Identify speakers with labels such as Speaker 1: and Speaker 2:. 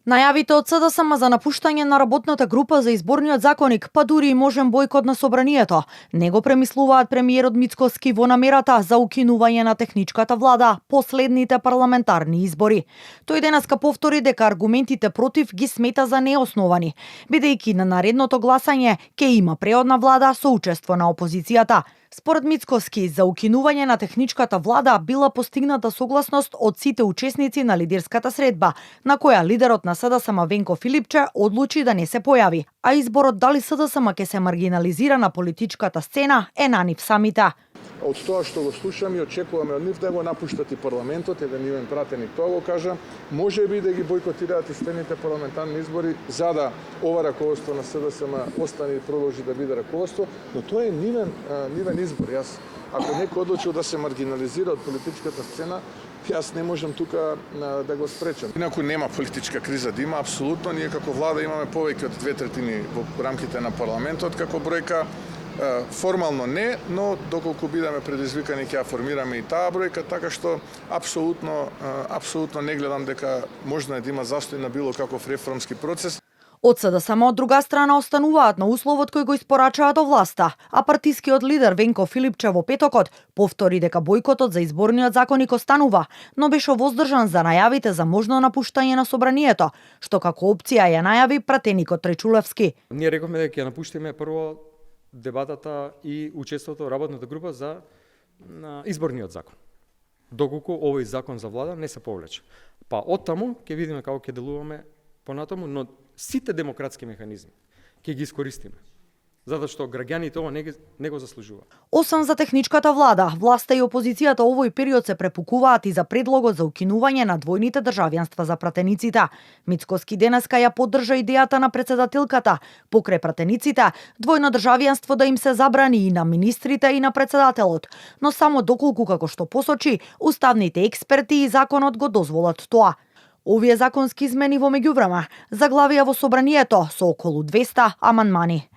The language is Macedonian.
Speaker 1: Најавите од СДСМ за напуштање на работната група за изборниот законник, па дури и можен бойкот на собранието, не го премислуваат премиерот Мицкоски во намерата за укинување на техничката влада последните парламентарни избори. Тој денеска повтори дека аргументите против ги смета за неосновани, бидејќи на наредното гласање ќе има преодна влада со учество на опозицијата. Според Мицкоски, за укинување на техничката влада била постигната согласност од сите учесници на лидерската средба, на која лидерот на СДСМ Венко Филипче одлучи да не се појави, а изборот дали СДСМ ќе се маргинализира на политичката сцена е на нив самите.
Speaker 2: Од тоа што го слушам и очекуваме од нив да го напуштат и парламентот, еден нивен пратеник тоа го кажа, може би да ги бойкотираат и следните парламентарни избори за да ова раководство на СДСМ остане и продолжи да биде раководство, но тоа е нивен избор. Јас ако некој одлучил да се маргинализира од политичката сцена, јас не можам тука да го спречам. Инаку нема политичка криза да има, апсолутно. Ние како влада имаме повеќе од 2/3 во рамките на парламентот како бројка. Формално не, но доколку бидеме предизвикани ќе ја формираме и таа бројка, така што апсолутно не гледам дека можна да има застој на било каков реформски процес.
Speaker 1: Од СДСМ од друга страна остануваат на условот кој го испорачаат до власта, а партискиот лидер Венко Филипче во петокот повтори дека бојкотот за изборниот законник останува, но беше воздржан за најавите за можно напуштање на собранието, што како опција ја најави пратеникот Тречулевски.
Speaker 3: Ние рековме дека ќе напуштиме прво дебатата и учеството во работната група за изборниот закон. Доколку овој закон за влада не се повлече. Па оттаму ќе видиме како ќе делуваме понатаму, но сите демократски механизми ќе ги искористиме. Затоа што граѓаните ова не го заслужуваат.
Speaker 1: Освен за техничката влада, власта и опозицијата овој период се препукуваат и за предлогот за укинување на двојните државјанства за пратениците. Мицкоски денеска ја поддржа идејата на председателката, покрај пратениците, двојно државјанство да им се забрани и на министрите и на председателот, но само доколку, како што посочи, уставните експерти и законот го дозволат тоа. Овие законски измени во меѓувреме заглавија во собранието со околу 200 амандмани.